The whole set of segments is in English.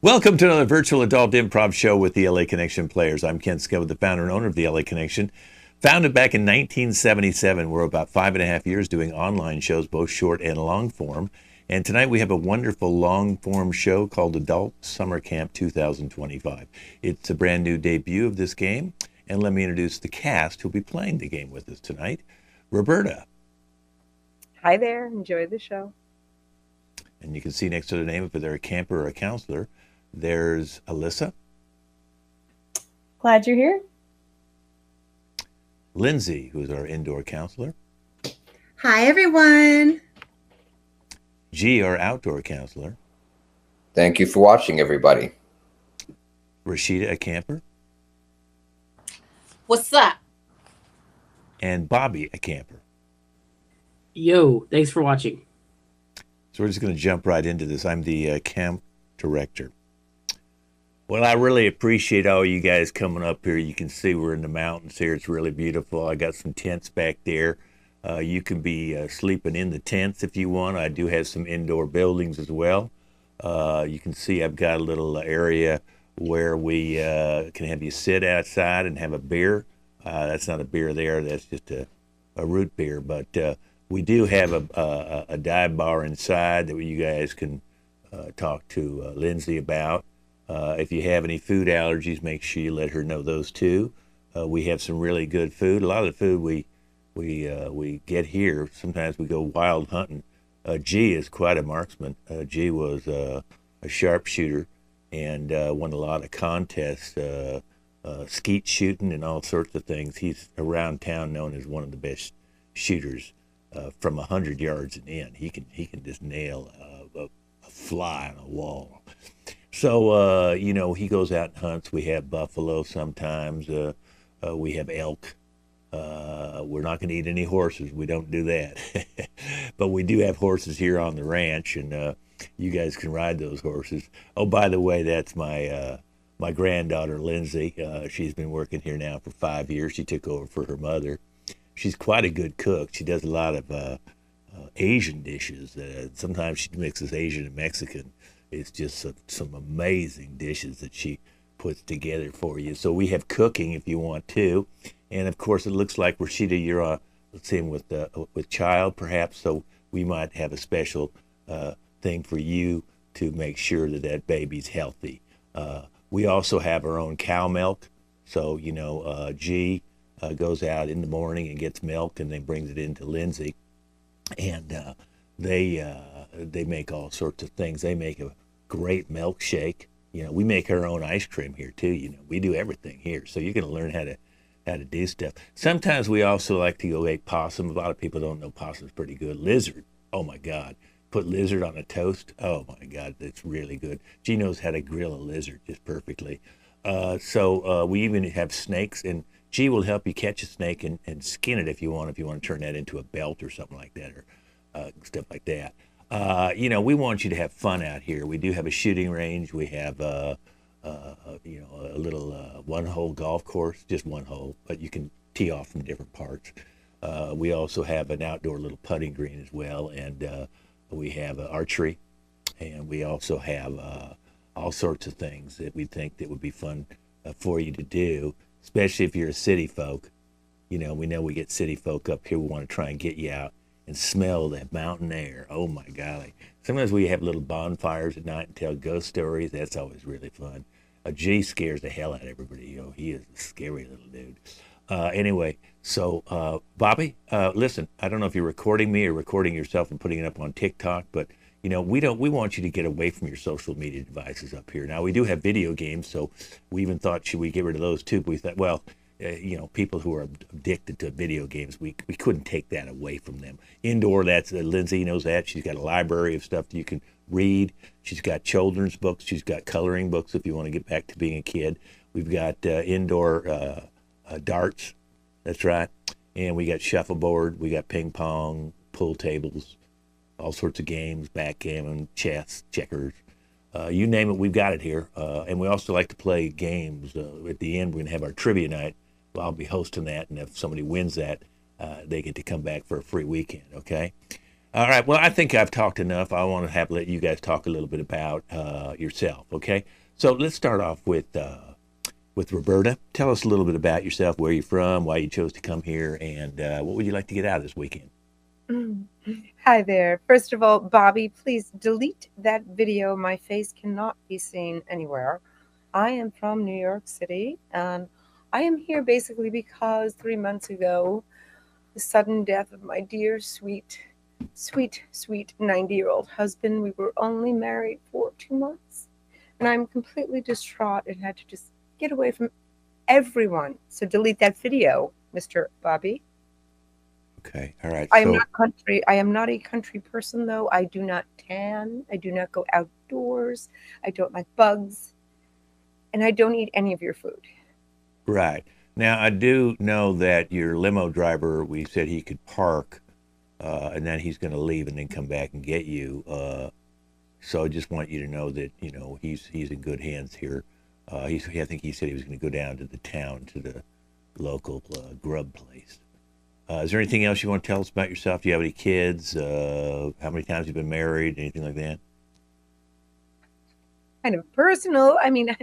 Welcome to another virtual adult improv show with the LA Connection players. I'm Ken Scott, the founder and owner of the LA Connection. Founded back in 1977, we're about 5.5 years doing online shows, both short and long form. And tonight we have a wonderful long form show called Adult Summer Camp 2025. It's a brand new debut of this game. And let me introduce the cast who'll be playing the game with us tonight. Roberta. Hi there, enjoy the show. And you can see next to the name if they're a camper or a counselor. There's Alyssa. Glad you're here. Lindsay, who's our indoor counselor. Hi, everyone. G, our outdoor counselor. Thank you for watching, everybody. Rashida, a camper. What's up? And Bobby, a camper. Yo, thanks for watching. So we're just going to jump right into this. I'm the camp director. Well, I really appreciate all you guys coming up here. You can see we're in the mountains here. It's really beautiful. I got some tents back there. You can be sleeping in the tents if you want. I do have some indoor buildings as well. You can see I've got a little area where we can have you sit outside and have a beer. That's not a beer there. That's just a root beer. But we do have a dive bar inside that you guys can talk to Lindsay about. If you have any food allergies, make sure you let her know those too. We have some really good food. A lot of the food we get here, sometimes we go wild hunting. G is quite a marksman. G was a sharpshooter and won a lot of contests, skeet shooting and all sorts of things. He's around town known as one of the best shooters from 100 yards and in. He can just nail a fly on a wall. So, he goes out and hunts. We have buffalo sometimes. We have elk. We're not going to eat any horses. We don't do that. But we do have horses here on the ranch, and you guys can ride those horses. Oh, by the way, that's my granddaughter, Lindsay. She's been working here now for 5 years. She took over for her mother. She's quite a good cook. She does a lot of Asian dishes. Sometimes she mixes Asian and Mexican. It's just some amazing dishes that she puts together for you. So we have cooking if you want to. And of course, it looks like Rashida, you're let's see, with child perhaps. So we might have a special thing for you to make sure that baby's healthy. We also have our own cow milk. So, G goes out in the morning and gets milk and then brings it in to Lindsay. And they make all sorts of things. They make a great milkshake. We make our own ice cream here too. We do everything here. So you're going to learn how to do stuff. Sometimes we also like to go eat possum. A lot of people don't know possum's pretty good. Lizard. Oh my God. Put lizard on a toast. Oh my God, that's really good. She knows how to grill a lizard just perfectly. So we even have snakes, and G will help you catch a snake and skin it if you want to turn that into a belt or something like that, or stuff like that. We want you to have fun out here. We do have a shooting range. We have a little one-hole golf course, just one hole, but you can tee off from different parts. We also have an outdoor little putting green as well, and we have archery, and we also have all sorts of things that we think that would be fun for you to do, especially if you're a city folk. We know we get city folk up here. We want to try and get you out and smell that mountain air. Oh my golly. Sometimes we have little bonfires at night and tell ghost stories. That's always really fun. G scares the hell out of everybody. He is a scary little dude. Anyway, so Bobby, listen, I don't know if you're recording me or recording yourself and putting it up on TikTok, but we want you to get away from your social media devices up here. Now we do have video games, so we even thought, should we get rid of those too? But we thought, well, people who are addicted to video games, we couldn't take that away from them. Indoor, that's Lindsay knows that. She's got a library of stuff that you can read. She's got children's books. She's got coloring books if you want to get back to being a kid. We've got indoor darts. That's right. And we got shuffleboard. We got ping pong, pool tables, all sorts of games, backgammon, chess, checkers. You name it, we've got it here. And we also like to play games. At the end, we're going to have our trivia night. Well, I'll be hosting that, and if somebody wins that, they get to come back for a free weekend, okay? All right. Well, I think I've talked enough. I want to have let you guys talk a little bit about yourself. Okay. So let's start off with Roberta. Tell us a little bit about yourself, where you're from, why you chose to come here, and what would you like to get out of this weekend? Mm. Hi there. First of all, Bobby, please delete that video. My face cannot be seen anywhere. I am from New York City, and I am here basically because 3 months ago, the sudden death of my dear, sweet, sweet, sweet 90-year-old husband. We were only married for 2 months, and I'm completely distraught and had to just get away from everyone. So delete that video, Mr. Bobby. Okay. All right. I am So not country. I am not a country person, though. I do not tan. I do not go outdoors. I don't like bugs, and I don't eat any of your food. right now, I do know that your limo driver. We said he could park, and then he's going to leave and then come back and get you. So I just want you to know that he's in good hands here. I think he said he was going to go down to the town to the local grub place. Is there anything else you want to tell us about yourself? Do you have any kids? How many times you've been married? Anything like that? Kind of personal. I mean,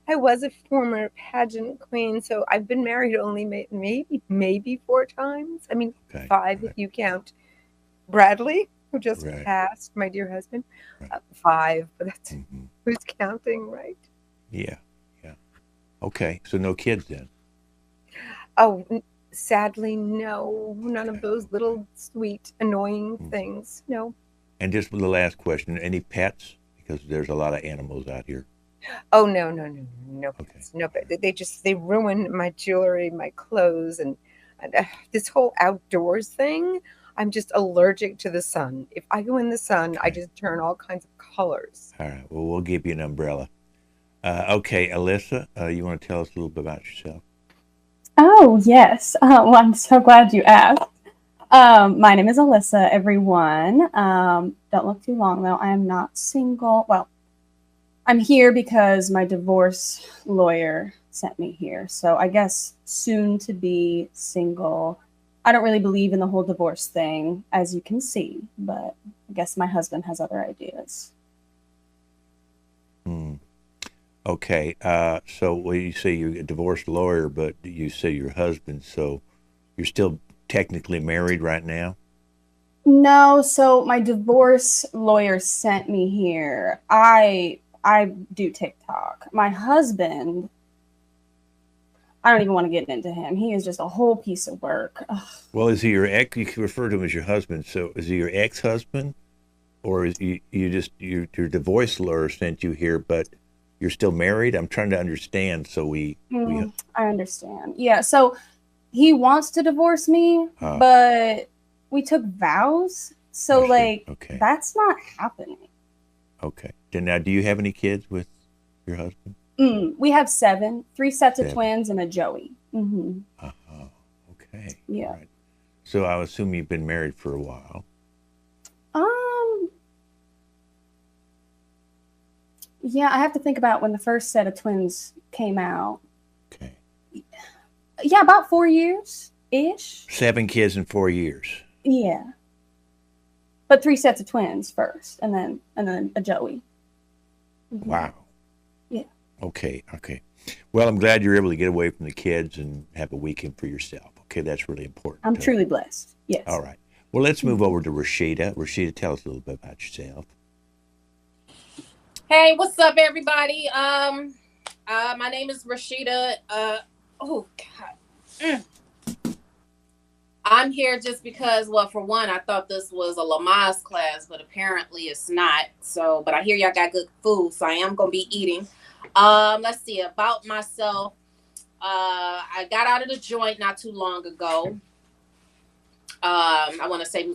I was a former pageant queen, so I've been married only maybe 4 times. I mean, Okay. five if Right. you count Bradley, who just Right. passed, my dear husband. Right. Five, but that's Hmm. who's counting, right? Yeah. Yeah. Okay. So no kids then. Oh, sadly, no. None of Okay. those little sweet, annoying Mhm. things. No. And just the last question: any pets? Because there's a lot of animals out here. Oh, no, no, no, no Okay. pets. No pets. They ruin my jewelry, my clothes, and this whole outdoors thing. I'm just allergic to the sun. If I go in the sun, I Okay. just turn all kinds of colors. All right. Well, we'll give you an umbrella. Okay, Alyssa, you want to tell us a little bit about yourself? Oh, yes. Well, I'm so glad you asked. My name is Alyssa, everyone. Don't look too long, though. I am not single. Well, I'm here because my divorce lawyer sent me here. So I guess soon to be single. I don't really believe in the whole divorce thing, as you can see, but I guess my husband has other ideas. Hmm. Okay. So well, you say you're a divorced lawyer, but you say your husband, so you're still technically married right now? No, so my divorce lawyer sent me here. I do TikTok. My husband, I don't even want to get into him. He is just a whole piece of work. Ugh. Well, is he your ex? You can refer to him as your husband. So is he your ex-husband, or is your divorce lawyer sent you here, but you're still married? I'm trying to understand. So we I understand. Yeah, so he wants to divorce me, uh, but we took vows. So I see. like Okay. that's not happening. Okay. Then now, do you have any kids with your husband? We have seven, three sets of Seven. twins and a Joey. Uh-huh. Okay. Yeah. All right. So I assume you've been married for a while. Um, yeah, I have to think about when the first set of twins came out. Okay. Yeah, about 4 years ish. 7 kids in 4 years. Yeah. But three sets of twins first, and then a Joey. Wow. Yeah. Okay. Okay. Well, I'm glad you're able to get away from the kids and have a weekend for yourself. Okay, that's really important. I'm truly blessed. Yes. All right. Well, let's move over to Rashida. Rashida, tell us a little bit about yourself. Hey, what's up, everybody? My name is Rashida. Oh God. I'm here just because, well, for one, I thought this was a Lamaze class, but apparently it's not. So, but I hear y'all got good food, so I am gonna be eating. Let's see about myself. I got out of the joint not too long ago. I want to say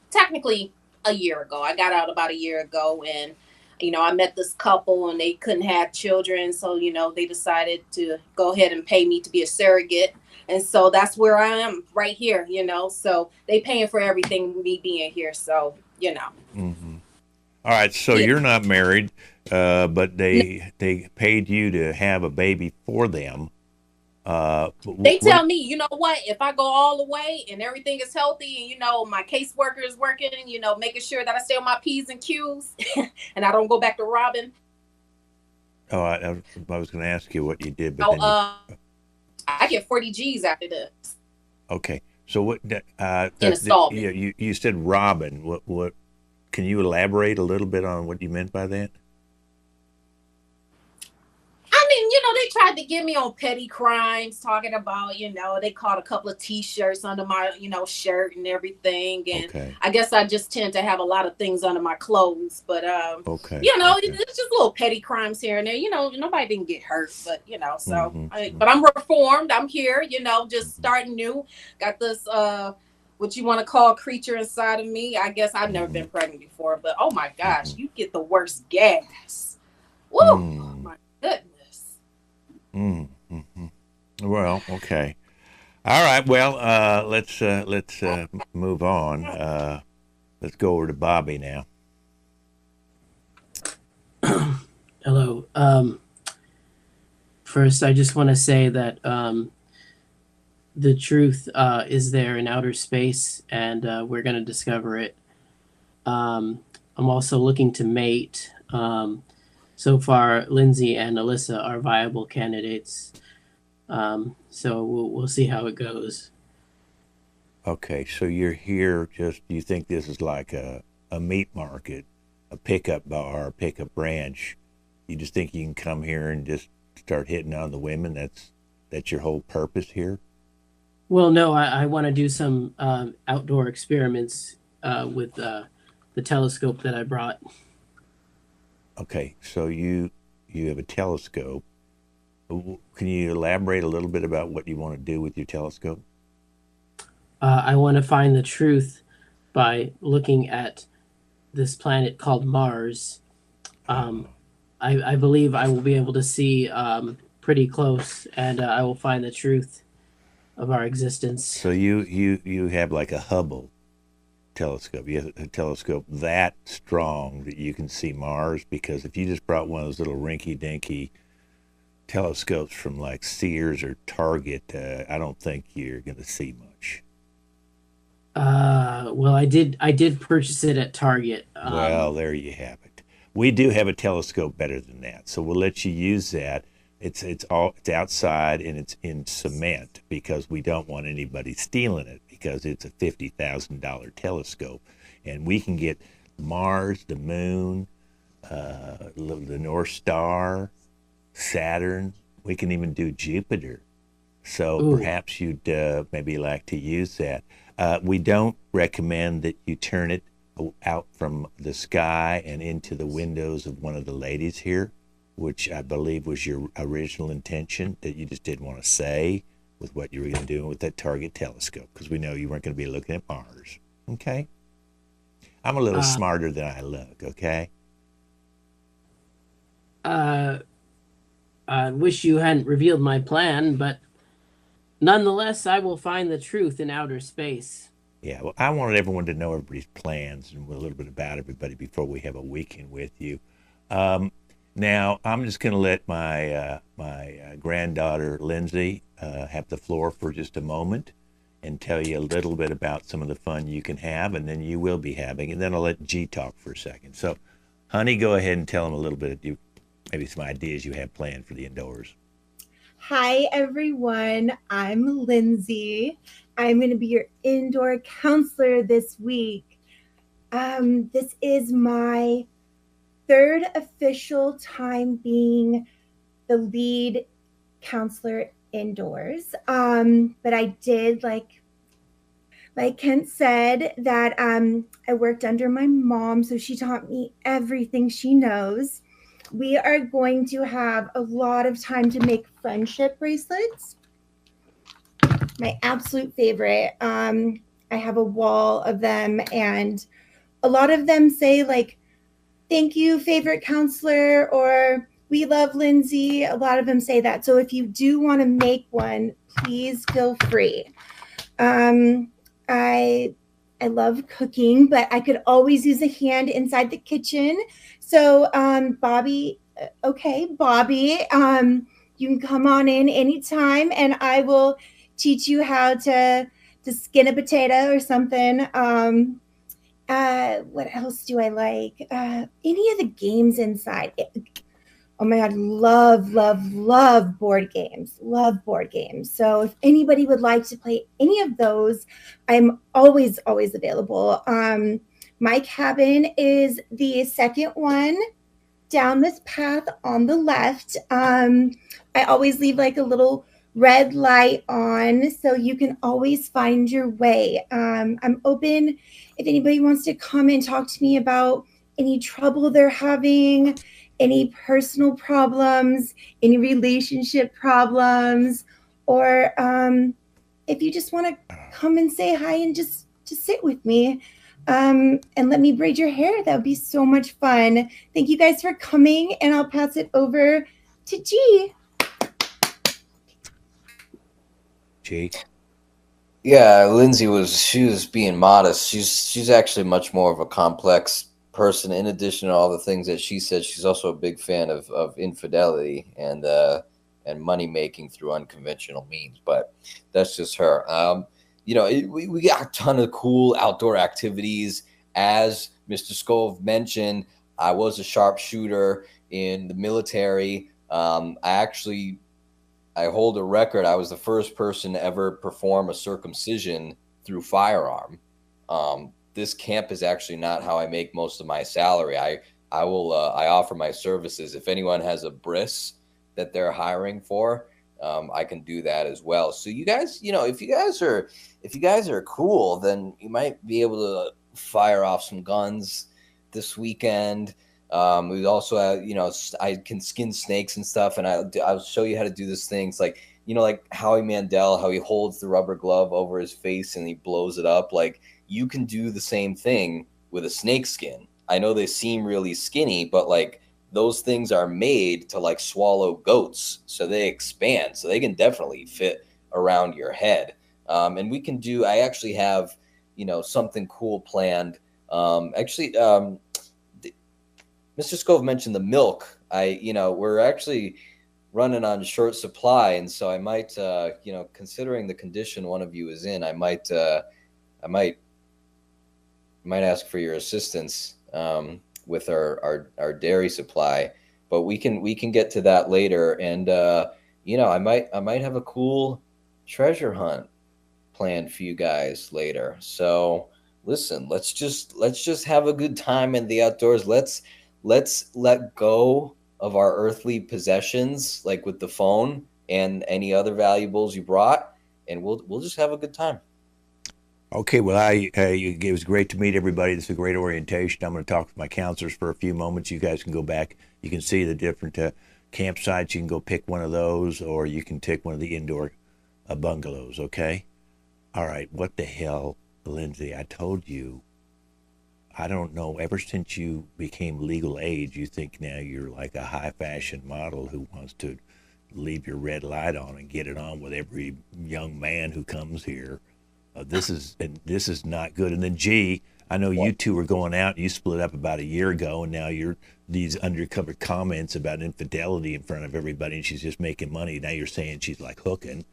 technically a year ago. I got out about a year ago, and I met this couple and they couldn't have children, so they decided to go ahead and pay me to be a surrogate. And so that's where I am right here, so they paying for everything, me being here. So, Mm-hmm. All right. So Yeah. you're not married, but they paid you to have a baby for them. They what? tell me, you know what, if I go all the way and everything is healthy and, my caseworker is working, making sure that I stay on my P's and Q's and I don't go back to robbing. Oh, I was going to ask you what you did, but Oh, then you. I get 40 G's after this Okay. So what? in installment. You said Robin. What? Can you elaborate a little bit on what you meant by that? I mean, they tried to get me on petty crimes, talking about, they caught a couple of T-shirts under my, shirt and everything. And Okay. I guess I just tend to have a lot of things under my clothes. But, Okay. Okay. it's just little petty crimes here and there. Nobody didn't get hurt, but, so. Mm-hmm. But I'm reformed. I'm here, just starting new. Got this, what you want to call creature inside of me. I guess I've never been pregnant before, but oh my gosh, you get the worst gas. Woo! Oh my goodness. Mm-hmm. Well, okay. All right. Well, let's move on. Let's go over to Bobby now. Hello. First, I just want to say that the truth is there in outer space, and we're going to discover it. I'm also looking to mate. So far, Lindsay and Alyssa are viable candidates. So we'll see how it goes. Okay, so you're here do you think this is like a meat market, a pickup bar, a pickup ranch? You just think you can come here and just start hitting on the women? That's your whole purpose here? Well, no, I want to do some outdoor experiments with the telescope that I brought. Okay, so you have a telescope. Can you elaborate a little bit about what you want to do with your telescope? I want to find the truth by looking at this planet called Mars. I believe I will be able to see pretty close, and I will find the truth of our existence. So you have like a Hubble telescope. You have a telescope that strong that you can see Mars, because if you just brought one of those little rinky-dinky telescopes from like Sears or Target, I don't think you're going to see much. Well, I did purchase it at Target. Well, there you have it. We do have a telescope better than that, so we'll let you use that. It's outside and it's in cement because we don't want anybody stealing it, because it's a $50,000 telescope, and we can get Mars, the moon, the North Star, Saturn. We can even do Jupiter. So Ooh. Perhaps you'd maybe like to use that. We don't recommend that you turn it out from the sky and into the windows of one of the ladies here, which I believe was your original intention, that you just didn't want to say with what you were going to do with that Target telescope, because we know you weren't going to be looking at Mars. Okay? I'm a little smarter than I look, okay? I wish you hadn't revealed my plan, but nonetheless, I will find the truth in outer space. Yeah, well, I wanted everyone to know everybody's plans and a little bit about everybody before we have a weekend with you. Now, I'm just going to let my granddaughter, Lindsay, have the floor for just a moment and tell you a little bit about some of the fun you can have, and then you will be having, and then I'll let G talk for a second. So, honey, go ahead and tell them a little bit of maybe some ideas you have planned for the indoors. Hi, everyone. I'm Lindsay. I'm going to be your indoor counselor this week. This is my third official time being the lead counselor indoors. But I did, like Kent said, that I worked under my mom, so she taught me everything she knows. We are going to have a lot of time to make friendship bracelets. My absolute favorite. I have a wall of them, and a lot of them say, like, thank you, favorite counselor, or we love Lindsay. A lot of them say that. So if you do want to make one, please feel free. I love cooking, but I could always use a hand inside the kitchen. So Bobby, You can come on in anytime, and I will teach you how to skin a potato or something. What else do I like? Any of the games inside. Oh my God, love board games. Love board games. So if anybody would like to play any of those, I'm always available. My cabin is the second one down this path on the left. I always leave like a little red light on so you can always find your way. I'm open if anybody wants to come and talk to me about any trouble they're having, any personal problems, any relationship problems, or if you just want to come and say hi and just sit with me. And let me braid your hair. That would be so much fun. Thank you guys for coming, and I'll pass it over to G. G. Yeah, Lindsay was being modest. She's actually much more of a complex person. In addition to all the things that she said, she's also a big fan of infidelity and money making through unconventional means. But that's just her. We got a ton of cool outdoor activities. As Mr. Skov mentioned, I was a sharpshooter in the military. I hold a record. I was the first person to ever perform a circumcision through firearm. This camp is actually not how I make most of my salary. I offer my services. If anyone has a bris that they're hiring for, I can do that as well. So you guys, if you guys are cool, then you might be able to fire off some guns this weekend. We also have, I can skin snakes and stuff, and I'll show you how to do this thing. It's like, like Howie Mandel, how he holds the rubber glove over his face and he blows it up. Like, you can do the same thing with a snake skin. I know they seem really skinny, but like those things are made to like swallow goats, so they expand, so they can definitely fit around your head. And we can do. I actually have, something cool planned. Mr. Skov mentioned the milk. We're actually running on short supply, and so I might, considering the condition one of you is in, I might ask for your assistance with our dairy supply. But we can get to that later, and I might have a cool treasure hunt planned for you guys later. So listen, let's just have a good time in the outdoors. Let's let go of our earthly possessions, like with the phone and any other valuables you brought, and we'll just have a good time. Okay, well, it was great to meet everybody. This is a great orientation. I'm going to talk with my counselors for a few moments. You guys can go back. You can see the different campsites. You can go pick one of those, or you can take one of the indoor bungalows, okay? All right, what the hell, Lindsay? I told you. I don't know, ever since you became legal age, you think now you're like a high fashion model who wants to leave your red light on and get it on with every young man who comes here. This is not good. And then G, I know you two were going out and you split up about a year ago, and now you're these undercover comments about infidelity in front of everybody, and she's just making money. Now you're saying she's like hooking.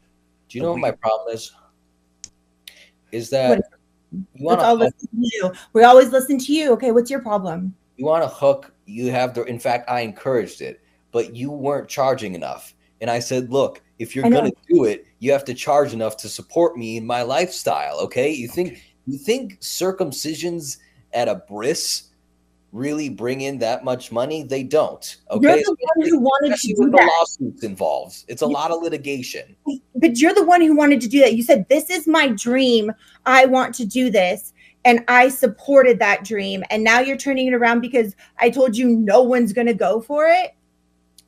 Do you know what my problem is? Is that you want to listen to you. We always listen to you. Okay, what's your problem? You want to hook, you have in fact, I encouraged it, but you weren't charging enough. And I said, look, if you're going to do it, you have to charge enough to support me in my lifestyle. Okay. You think circumcisions at a bris really bring in that much money? They don't. Okay. You're the one who wanted to do that. Lawsuits involved. It's a lot of litigation. But you're the one who wanted to do that. You said, this is my dream. I want to do this. And I supported that dream. And now you're turning it around because I told you no one's going to go for it.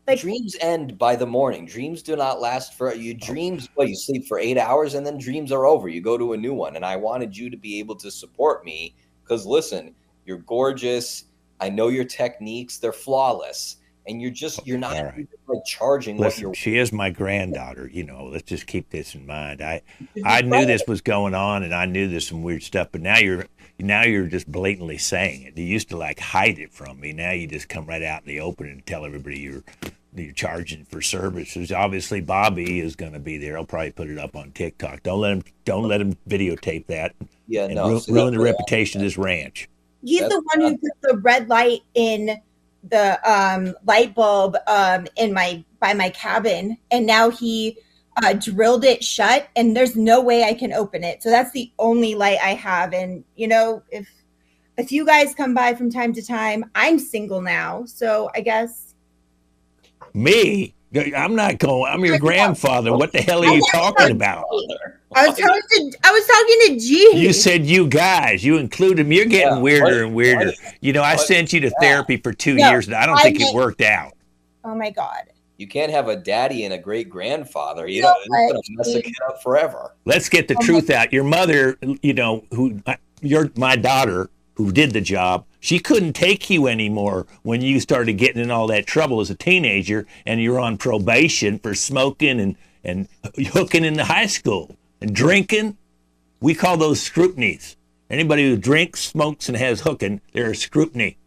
Like, dreams end by the morning. Dreams do not last for you. Dreams, you sleep for 8 hours and then dreams are over. You go to a new one. And I wanted you to be able to support me because, listen, you're gorgeous. I know your techniques. They're flawless. And you're not right. Like charging. Listen, she is my granddaughter. Let's just keep this in mind. I knew this was going on, and I knew there's some weird stuff. But now you're just blatantly saying it. You used to like hide it from me. Now you just come right out in the open and tell everybody you're you're charging for services. Obviously, Bobby is going to be there. I'll probably put it up on TikTok. Don't let him videotape that. Yeah, And no. See, ruin the that's reputation of this ranch. He's That's the one who put the red light in the light bulb in my cabin, and now he drilled it shut, and there's no way I can open it. So that's the only light I have. And if you guys come by from time to time, I'm single now, so I guess Me? I'm not going. I'm your grandfather. What the hell are you talking about? I was talking to G. You said you guys. You include him. You're getting weirder and weirder. I sent you to therapy for 2 years, and I don't think it worked out. Oh my God. You can't have a daddy and a great grandfather. You're going to mess a kid up forever. Let's get the truth out. Your mother, my daughter, who did the job, she couldn't take you anymore when you started getting in all that trouble as a teenager and you're on probation for smoking and hooking in the high school and drinking. We call those scrutinies. Anybody who drinks, smokes, and has hooking, they're a scrutiny.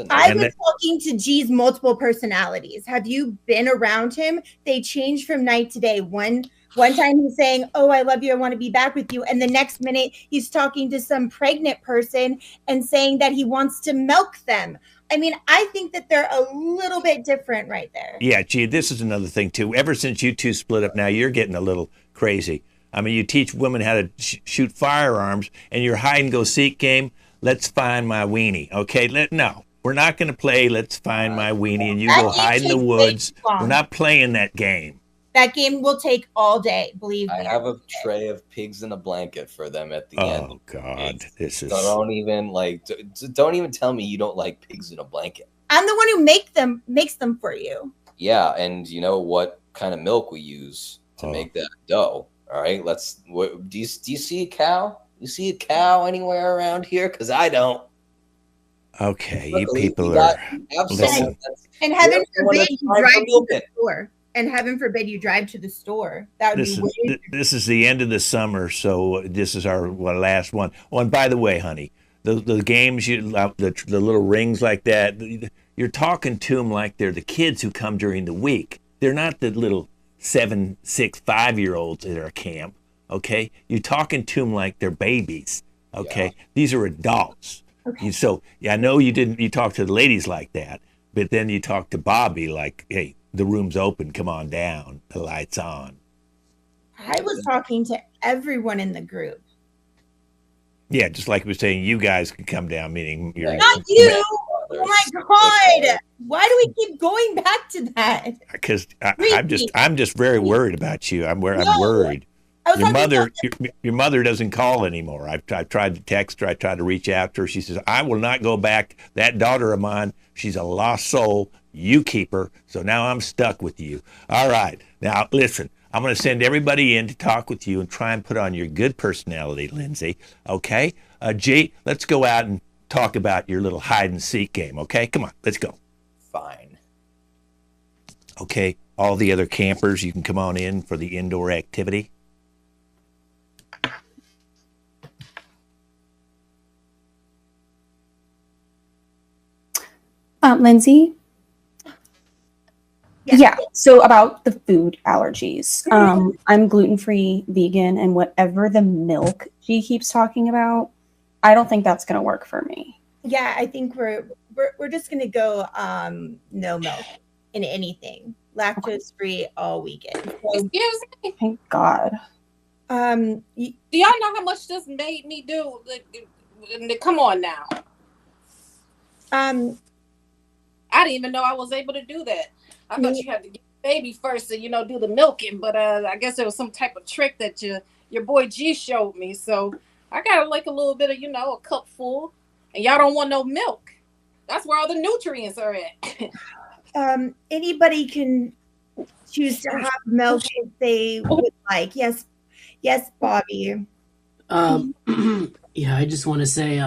I've been talking to G's multiple personalities. Have you been around him? They change from night to day. One time he's saying, "Oh, I love you. I want to be back with you." And the next minute he's talking to some pregnant person and saying that he wants to milk them. I mean, I think that they're a little bit different right there. Yeah, gee, this is another thing too. Ever since you two split up now, you're getting a little crazy. I mean, you teach women how to shoot firearms and your hide and go seek game. Let's find my weenie. Okay, no. We're not going to play Let's Find My Weenie and you go hide in the woods. We're not playing that game. That game will take all day, believe me. I have a tray of pigs in a blanket for them at the end. Oh God, this is. So don't even tell me you don't like pigs in a blanket. I'm the one who makes them for you. Yeah, and you know what kind of milk we use to make that dough. All right, do you see a cow? You see a cow anywhere around here? Because I don't. Okay, you people are. Absolutely. And heaven forbid you drive to the store. And heaven forbid you drive to the store. That would be this is the end of the summer, so this is our last one. Oh, and by the way, honey, the games the little rings like that, you're talking to them like they're the kids who come during the week. They're not the little 7, 6, 5-year-olds at our camp. Okay, you're talking to them like they're babies. Okay, these are adults. Okay. So I know you didn't. You talk to the ladies like that, but then you talk to Bobby like, "Hey, the room's open. Come on down. The light's on." I was talking to everyone in the group. Yeah, just like I was saying, you guys can come down. Meaning you're not you. Oh my God! Why do we keep going back to that? Because I'm just very worried about you. I'm worried. Your mother doesn't call anymore. I've tried to text her. I tried to reach out to her. She says, "I will not go back. That daughter of mine, she's a lost soul. You keep her." So now I'm stuck with you. All right. Now listen, I'm going to send everybody in to talk with you and try and put on your good personality, Lindsay. Okay? G, let's go out and talk about your little hide and seek game. Okay? Come on, let's go. Fine. Okay. All the other campers, you can come on in for the indoor activity. Lindsay? Yeah, so about the food allergies. I'm gluten-free, vegan, and whatever the milk she keeps talking about, I don't think that's going to work for me. Yeah, I think we're just going to go no milk in anything. Lactose-free all weekend. So, excuse me? Thank God. Do y'all know how much this made me do? Come on now. I didn't even know I was able to do that. I thought you had to get the baby first and do the milking, but I guess there was some type of trick that your boy G showed me. So I got like a little bit of a cup full, and y'all don't want no milk. That's where all the nutrients are at. Anybody can choose to have milk if they would like. Yes, Bobby. Yeah, I just want to say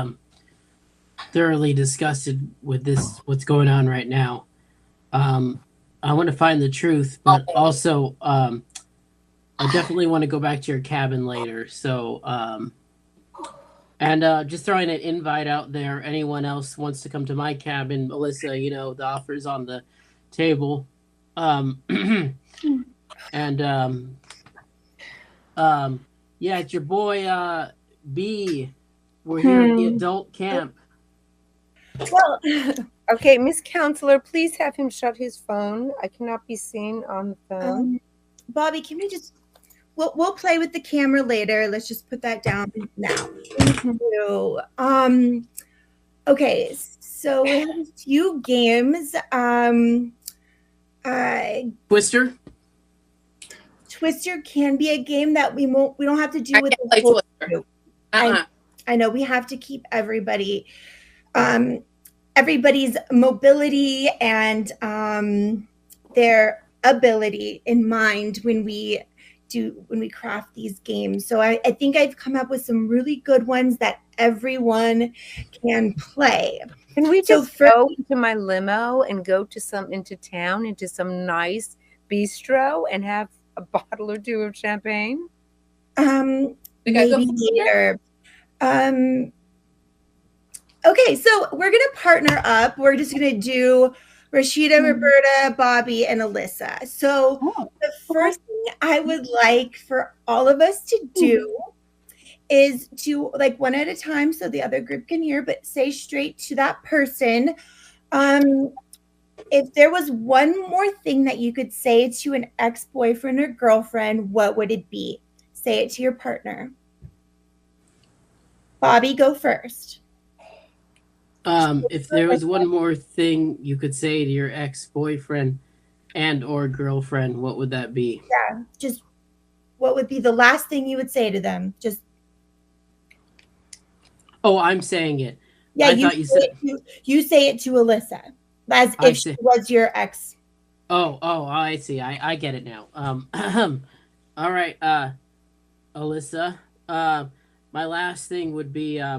thoroughly disgusted with what's going on right now. I want to find the truth, but also I definitely want to go back to your cabin later. So and just throwing an invite out there. Anyone else wants to come to my cabin, Melissa, the offer's on the table. Um, and yeah, it's your boy B. We're here at the adult camp. Well, Okay, Miss Counselor, please have him shut his phone. I cannot be seen on the phone. Bobby, can we just we'll play with the camera later. Let's just put that down now. So, okay, so we have a few games. Twister. Twister can be a game that we don't have to do I with can't the play whole Twister. group. Uh-uh. I know we have to keep everybody's mobility and their ability in mind when we craft these games. So I think I've come up with some really good ones that everyone can play. Can we So just go into my limo and go into town, into some nice bistro and have a bottle or two of champagne? We gotta go Maybe for later. Okay, so we're gonna partner up. We're just gonna do Rashida, Roberta, Bobby, and Alyssa. So the first thing I would like for all of us to do is to, like, one at a time so the other group can hear, but say straight to that person. If there was one more thing that you could say to an ex-boyfriend or girlfriend, what would it be? Say it to your partner. Bobby, go first. If there was one more thing you could say to your ex-boyfriend and or girlfriend, what would that be? Yeah, just what would be the last thing you would say to them? Just I'm saying it. yeah, I thought you said you say it to Alyssa as if she was your ex. Oh, I see. I get it now. All right, Alyssa. My last thing would be I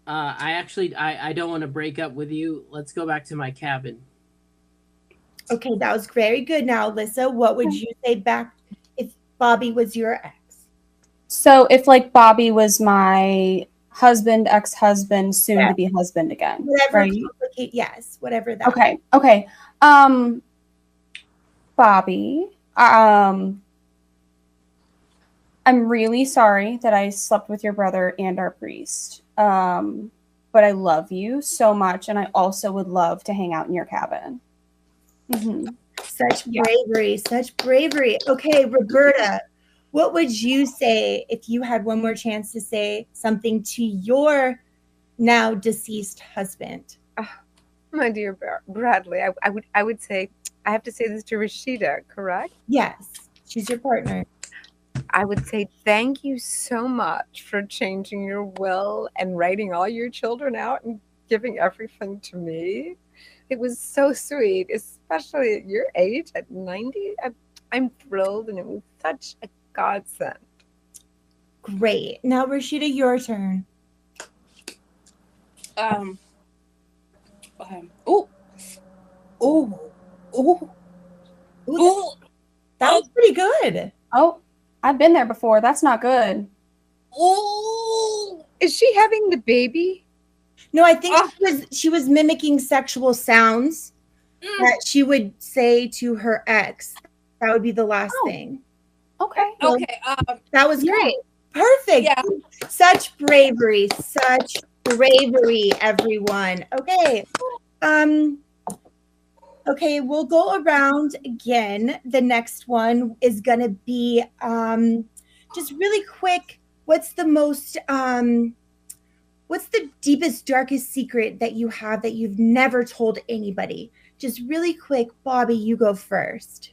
don't want to break up with you. Let's go back to my cabin. Okay, that was very good. Now, Alyssa, what would you say back if Bobby was your ex? So if like Bobby was my husband, ex-husband, soon to be husband again. Whatever right? Yes, whatever that. Okay. Bobby, I'm really sorry that I slept with your brother and our priest. But I love you so much, and I also would love to hang out in your cabin. Such bravery. Okay, Roberta, what would you say if you had one more chance to say something to your now deceased husband? My dear Bradley, I would say, I have to say this to Rashida, correct? Yes, she's your partner. I would say thank you so much for changing your will and writing all your children out and giving everything to me. It was so sweet, especially at your age, at 90. I'm thrilled, and it was such a godsend. Great. Now, Rashida, your turn. That was pretty good. Oh, I've been there before. That's not good. Oh, is she having the baby? No, I think she was mimicking sexual sounds that she would say to her ex. That would be the last thing. Okay. So that was great. Perfect. Yeah. Such bravery, everyone. Okay. Okay, we'll go around again. The next one is going to be just really quick. What's the deepest, darkest secret that you have that you've never told anybody? Just really quick, Bobby, you go first.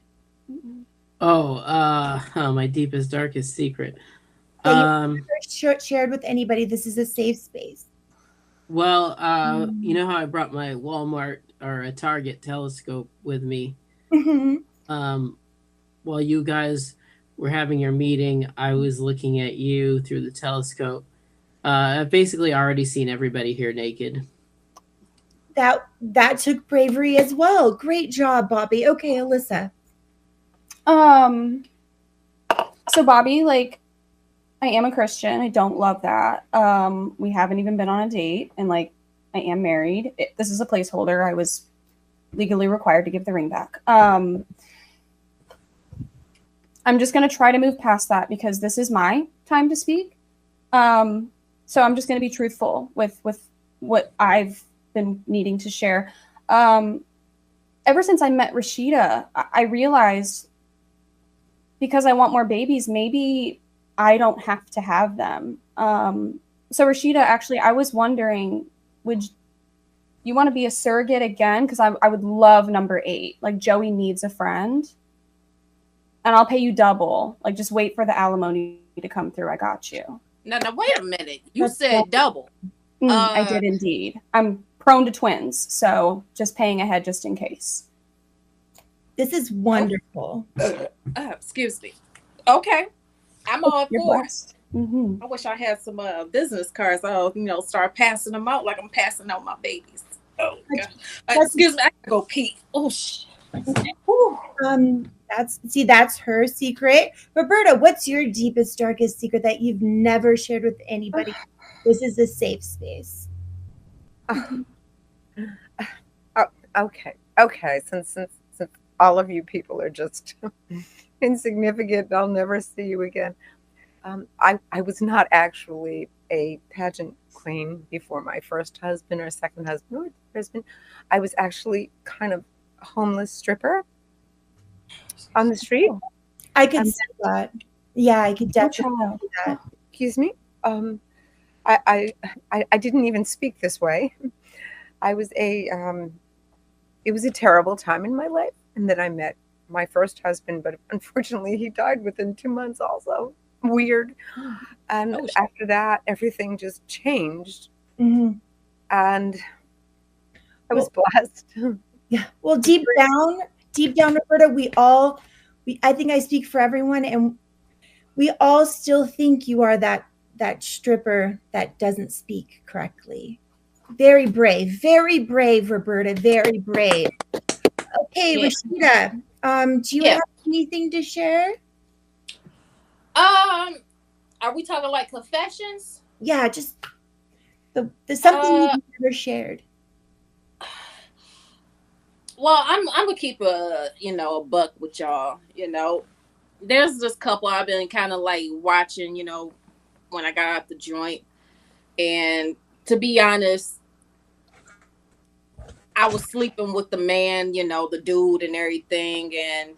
My deepest, darkest secret. That you've never shared with anybody. This is a safe space. Well, you know how I brought my Walmart or a Target telescope with me? While you guys were having your meeting, I was looking at you through the telescope. I've basically already seen everybody here naked. That took bravery as well. Great job, Bobby. Okay, Alyssa. So Bobby, like, I am a Christian. I don't love that. We haven't even been on a date, and like, I am married. This is a placeholder. I was legally required to give the ring back. I'm just going to try to move past that because this is my time to speak. So I'm just going to be truthful with what I've been needing to share. Ever since I met Rashida, I realized because I want more babies, maybe I don't have to have them. So Rashida, actually, I was wondering, would you want to be a surrogate again? Because I would love number 8. Like, Joey needs a friend. And I'll pay you double. Like, just wait for the alimony to come through. I got you. No, wait a minute. You said double. I did indeed. I'm prone to twins, so just paying ahead just in case. This is wonderful. Excuse me. Okay. I'm all You're for it. blessed. Mm-hmm. I wish I had some business cards. I'll, start passing them out like I'm passing out my babies. Oh, God. Excuse me. I gotta go pee. Oh, shit. That's her secret. Roberta, what's your deepest, darkest secret that you've never shared with anybody? This is a safe space. Okay. Since all of you people are just insignificant, I'll never see you again. I was not actually a pageant queen before my first husband or second husband or third husband. I was actually kind of a homeless stripper on the street. I could see that. Yeah, I could definitely see that. Excuse me. I didn't even speak this way. I was it was a terrible time in my life, and then I met my first husband, but unfortunately he died within 2 months also. Weird. And after that, everything just changed. Mm-hmm. And I was blessed. Yeah. Well, deep down, Roberta, I think I speak for everyone, and we all still think you are that stripper that doesn't speak correctly. Very brave, Roberta, very brave. Okay, yeah. Rashida, do you have anything to share? Are we talking like confessions? Yeah, just the something you've never shared. Well, I'm gonna keep a buck with y'all. There's this couple I've been kind of like watching. When I got out the joint, and to be honest, I was sleeping with the man, the dude and everything, and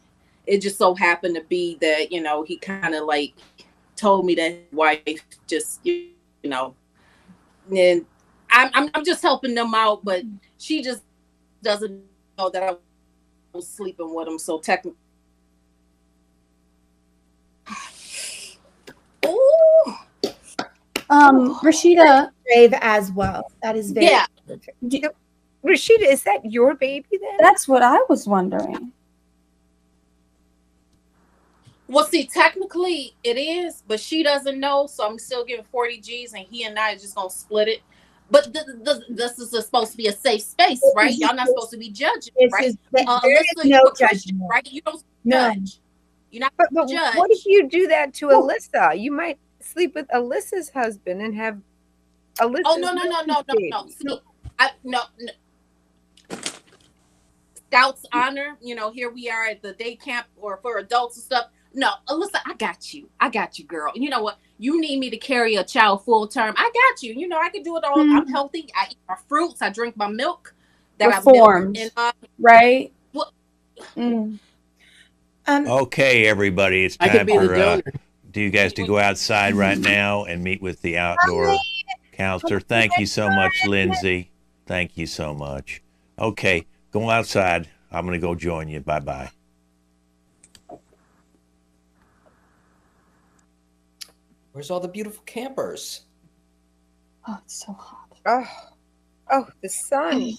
it just so happened to be that he kind of like told me that his wife just and I'm just helping them out, but she just doesn't know that I was sleeping with him. So technically, Rashida, brave as well. That is very Rashida, is that your baby then? That's what I was wondering. Well, see, technically it is, but she doesn't know, so I'm still giving 40 G's, and he and I are just gonna split it. But this is supposed to be a safe space, right? Y'all not supposed to be judging, right? There is no judgment, right? You don't judge. You're not but judge. What if you do that to Alyssa? You might sleep with Alyssa's husband and have Alyssa's. Oh no. See, no. Scouts honor. Here we are at the day camp or for adults and stuff. No, Alyssa, I got you, girl. You know what? You need me to carry a child full term. I got you. I can do it all. I'm healthy. I eat my fruits. I drink my milk. Reformed, right? What? Okay, everybody, it's time for you guys to go outside right now and meet with the outdoor counselor. Thank you so much, Lindsay. Thank you so much. Okay, go outside. I'm going to go join you. Bye-bye. Where's all the beautiful campers? Oh, it's so hot. Oh, the sun.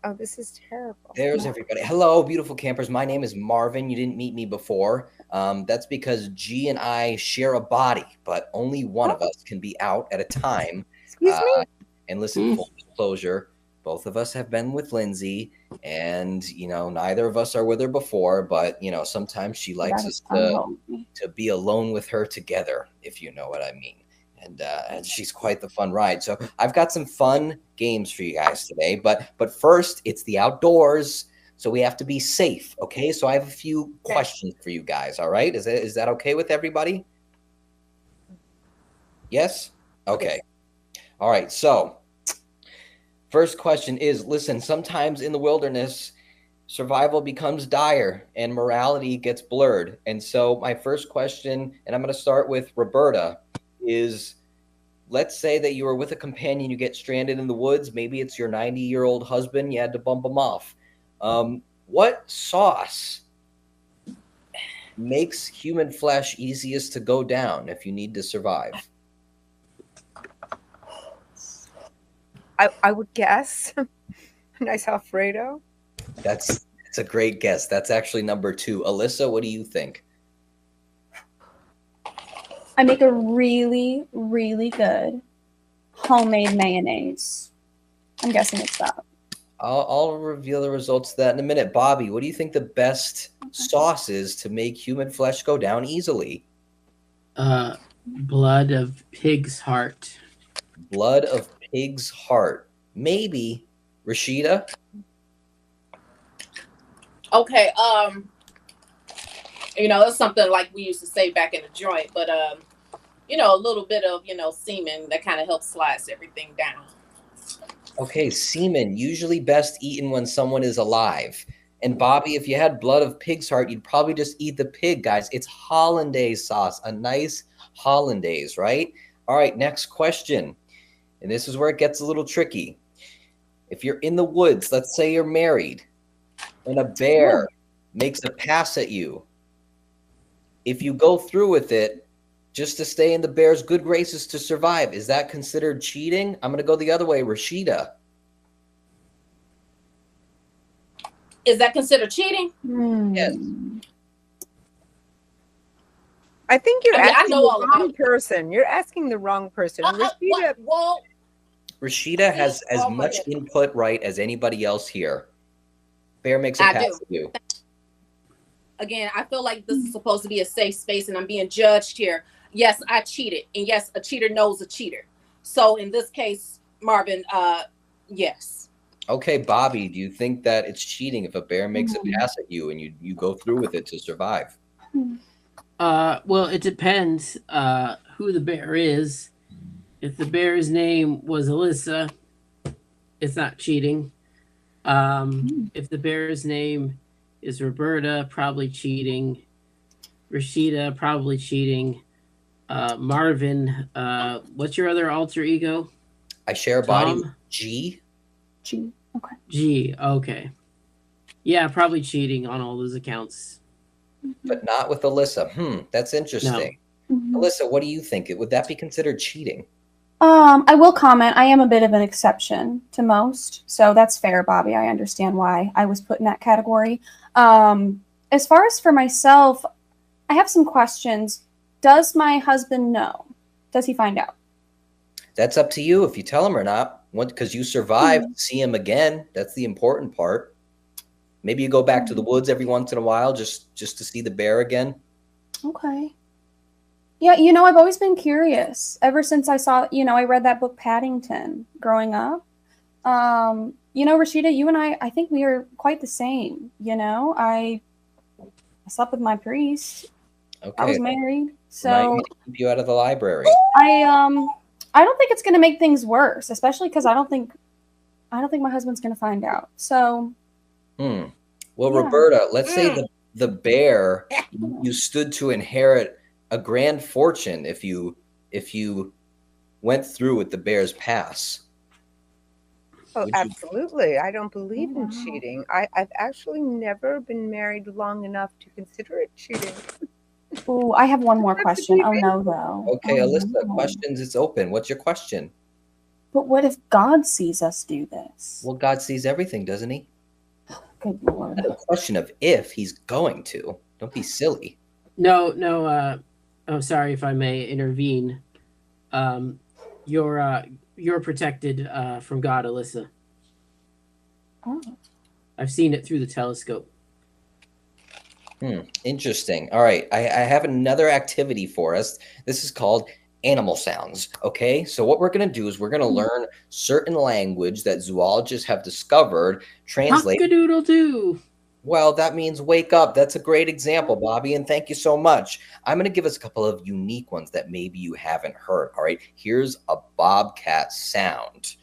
Oh, this is terrible. There's everybody. Hello, beautiful campers. My name is Marvin. You didn't meet me before. That's because G and I share a body, but only one of us can be out at a time. Excuse me? And listen, full disclosure, both of us have been with Lindsay, and neither of us are with her before, but sometimes she likes us to be alone with her together, if you know what I mean. And she's quite the fun ride. So I've got some fun games for you guys today, but first it's the outdoors. So we have to be safe, okay? So I have a few questions for you guys, all right? Is that okay with everybody? Yes? Okay. All right, so first question is, listen, sometimes in the wilderness, survival becomes dire and morality gets blurred. And so my first question, and I'm going to start with Roberta, is let's say that you were with a companion, you get stranded in the woods. Maybe it's your 90-year-old husband. You had to bump him off. What sauce makes human flesh easiest to go down if you need to survive? I would guess a nice Alfredo. That's a great guess. That's actually number 2. Alyssa, what do you think? I make a really, really good homemade mayonnaise. I'm guessing it's that. I'll reveal the results of that in a minute. Bobby, what do you think the best sauce is to make human flesh go down easily? Blood of pig's heart. Blood of pig's heart. Maybe. Rashida? Okay, it's something like we used to say back in the joint, but a little bit of, semen that kind of helps slice everything down. Okay, semen, usually best eaten when someone is alive. And Bobby, if you had blood of pig's heart, you'd probably just eat the pig, guys. It's hollandaise sauce, a nice hollandaise, right? All right, next question. And this is where it gets a little tricky. If you're in the woods, let's say you're married, and a bear makes a pass at you. If you go through with it, just to stay in the bear's good graces to survive, is that considered cheating? I'm going to go the other way. Rashida. Is that considered cheating? Yes. I think you're asking know all the about wrong person. You're asking the wrong person. Rashida, Well, Rashida has as much input right as anybody else here. Bear makes a pass at you. Again, I feel like this is supposed to be a safe space and I'm being judged here. Yes, I cheated. And yes, a cheater knows a cheater. So in this case, Marvin, yes. Okay, Bobby, do you think that it's cheating if a bear makes a pass at you and you go through with it to survive? Well, it depends who the bear is. If the bear's name was Alyssa, it's not cheating. If the bear's name is Roberta, probably cheating. Rashida, probably cheating. Marvin, what's your other alter ego? I share a body with G. G. Okay. G. Okay. Yeah, probably cheating on all those accounts. But not with Alyssa. That's interesting. No. Alyssa, what do you think? Would that be considered cheating? I will comment. I am a bit of an exception to most, so that's fair, Bobby. I understand why I was put in that category. As far as for myself, I have some questions. Does my husband know? Does he find out? That's up to you if you tell him or not. Because you survived, see him again. That's the important part. Maybe you go back to the woods every once in a while just to see the bear again. Okay. Yeah, I've always been curious. Ever since I saw, I read that book Paddington growing up. Rashida, you and I think we are quite the same. I slept with my priest. Okay. I was married. So keep you out of the library. I don't think it's going to make things worse, especially because I don't think my husband's going to find out. So. Well, yeah. Roberta, let's say the bear, you stood to inherit a grand fortune if you went through with the bear's pass. Oh, absolutely. I don't believe in cheating. I've actually never been married long enough to consider it cheating. Oh, I have one more question. Oh, no, though. Okay, Alyssa, questions, it's open. What's your question? But what if God sees us do this? Well, God sees everything, doesn't he? Good Lord. Not a question of if, he's going to. Don't be silly. No. Oh, sorry if I may intervene. You're protected from God, Alyssa. Oh. I've seen it through the telescope. Interesting. All right. I have another activity for us. This is called animal sounds. Okay, so what we're going to do is we're going to learn certain language that zoologists have discovered, translate. Cock-a-doodle-doo. Well, that means wake up. That's a great example, Bobby, and thank you so much. I'm going to give us a couple of unique ones that maybe you haven't heard. All right, here's a bobcat sound.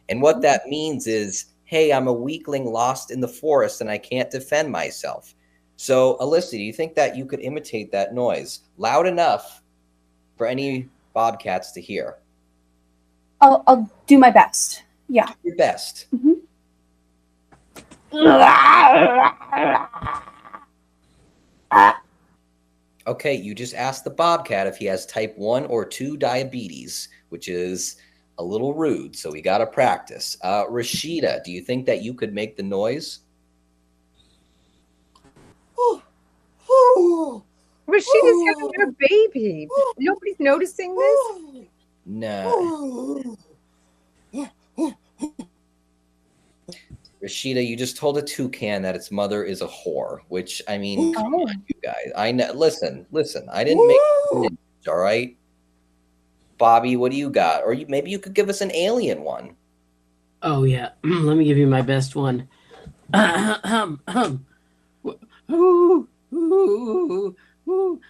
And what that means is, hey, I'm a weakling lost in the forest and I can't defend myself. So, Alyssa, do you think that you could imitate that noise loud enough for any bobcats to hear? I'll do my best. Yeah. Do your best. Okay, you just asked the bobcat if he has type 1 or 2 diabetes, which is a little rude, so we got to practice. Rashida, do you think that you could make the noise? Rashida's having her baby. Nobody's noticing this? No. Rashida, you just told a toucan that its mother is a whore, which, I mean, come on, you guys. I know. Listen. I didn't make it, all right? Bobby, what do you got? Or maybe you could give us an alien one. Oh yeah, let me give you my best one. Ooh, ooh, ooh,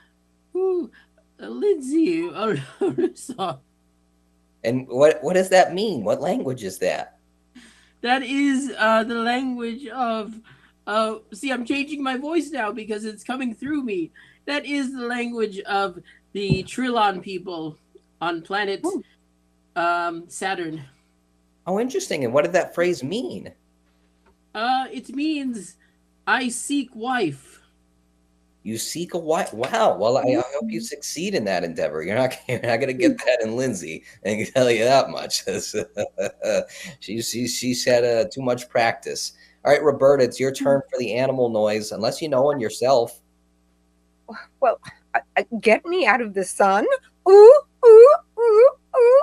ooh. Lindsay, And what does that mean? What language is that? that is the language of. See, I'm changing my voice now because it's coming through me. That is the language of the Trillon people on planet Saturn. Oh, interesting. And what did that phrase mean? It means I seek wife. You seek a wife. Wow. Well, I hope you succeed in that endeavor. You're not going to get that in Lindsay. I can tell you that much. she's had too much practice. All right, Roberta, it's your turn for the animal noise, unless you know one yourself. Well, get me out of the sun. Ooh, ooh, ooh, ooh.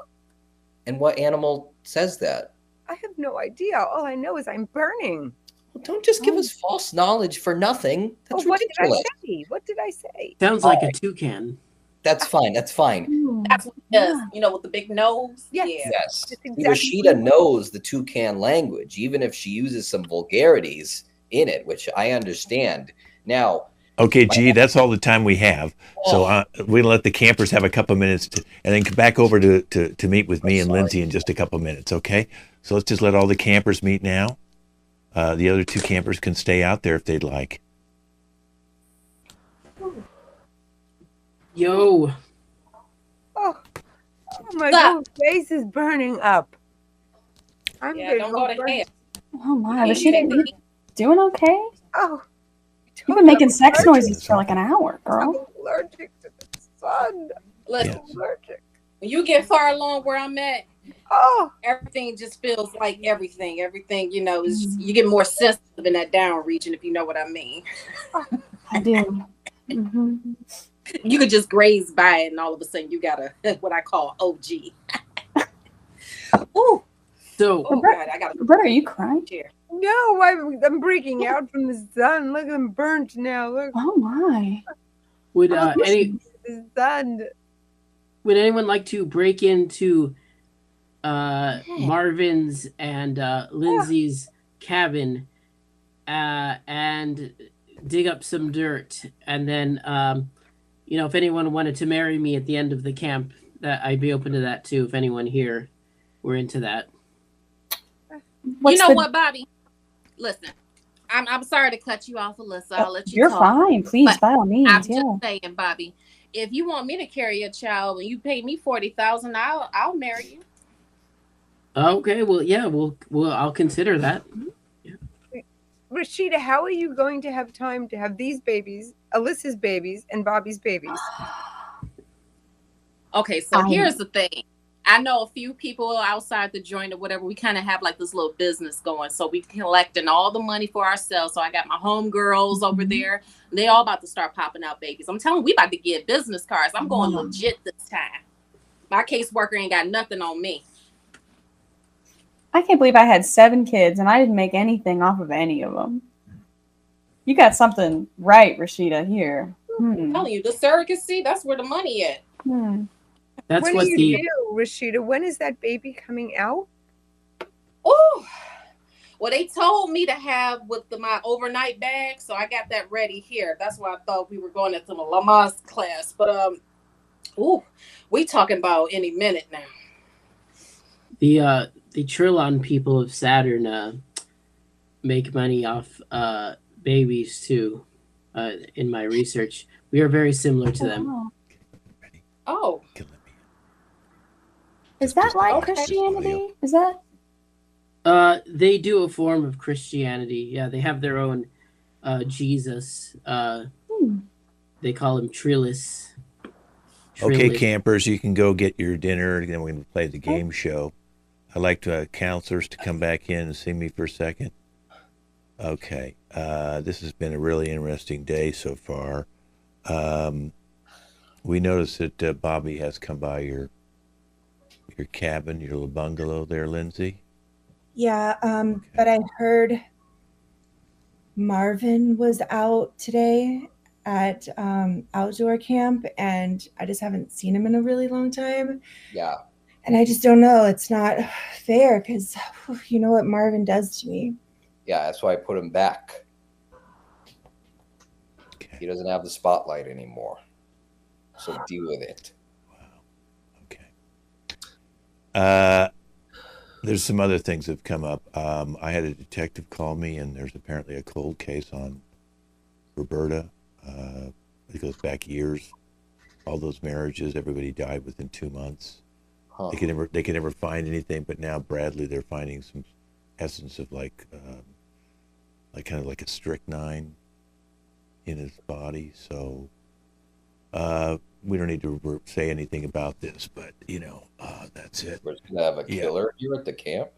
And what animal says that? I have no idea. All I know is I'm burning. Well, don't just give us false knowledge for nothing. That's What did I ridiculous. say? What did I say? Sounds like a toucan. That's fine. That's fine. That's what it does. You know, with the big nose. Yes. Yeah. Yes. That's See, exactly Rashida knows the toucan language, even if she uses some vulgarities in it, which I understand. Now, Okay, G, that's all the time we have. So we'll let the campers have a couple minutes and then come back over to meet with me and Lindsay in just a couple minutes, okay? So let's just let all the campers meet now. The other two campers can stay out there if they'd like. Yo. Oh my whole face is burning up. Yeah, don't go to hell. Oh my, Rashida, you doing okay? Oh. You've been making sex noises for like an hour, girl. I'm allergic to the sun. Listen, allergic. when you get far along where I'm at, everything just feels like everything. Everything, you know, is just, you get more sensitive in that down region, if you know what I mean. I do. Mm-hmm. You could just graze by it, and all of a sudden you got a what I call OG. Ooh. So, God, I got. Roberta, are you crying? Chair. No, I'm breaking out from the sun. Look, I'm burnt now. Look. Oh my. Would The sun. would anyone like to break into Marvin's and Lindsay's cabin and dig up some dirt, and then you know, if anyone wanted to marry me at the end of the camp, that I'd be open to that too. If anyone here were into that. You know what, Bobby? Listen, I'm sorry to cut you off, Alyssa. I'll let you You're talk. fine. Please, by all means. I'm just saying, Bobby, if you want me to carry a child and you pay me $40,000, I'll marry you. Okay, well, yeah, I'll consider that. Rashida, how are you going to have time to have these babies, Alyssa's babies, and Bobby's babies? Okay, so here's the thing. I know a few people outside the joint or whatever. We kind of have like this little business going. So we collecting all the money for ourselves. So I got my homegirls over there. They all about to start popping out babies. I'm telling you, we about to get business cards. I'm going legit this time. My caseworker ain't got nothing on me. I can't believe I had 7 kids and I didn't make anything off of any of them. You got something right, Rashida, here. I'm telling you, the surrogacy, that's where the money at. That's When what do you the do, Rashida? When is that baby coming out? Oh, well, they told me to have with my overnight bag, so I got that ready here. That's why I thought we were going into the Lamaze class. But we talking about any minute now. the Trilon people of Saturn make money off babies too. In my research, we are very similar to them. Wow. Ready? Oh, Can let me Is that like okay. Christianity? Is that? They do a form of Christianity. Yeah, they have their own Jesus. They call him Trillis. Okay, Trillis. campers, you can go get your dinner. Then we can play the game show. I'd like counselors to come back in and see me for a second. Okay, this has been a really interesting day so far. We noticed that Bobby has come by your cabin, your little bungalow there, Lindsay. Yeah, but I heard Marvin was out today at outdoor camp, and I just haven't seen him in a really long time. Yeah. And I just don't know. It's not fair because you know what Marvin does to me. Yeah, that's why I put him back. Okay. He doesn't have the spotlight anymore. So deal with it. Okay. There's some other things that have come up. I had a detective call me, and there's apparently a cold case on Roberta. It goes back years. All those marriages, everybody died within 2 months. Huh. They could never find anything, but now Bradley, they're finding some essence of like kind of like a strychnine in his body. So we don't need to say anything about this, but that's it. We're just gonna have a killer here at the camp.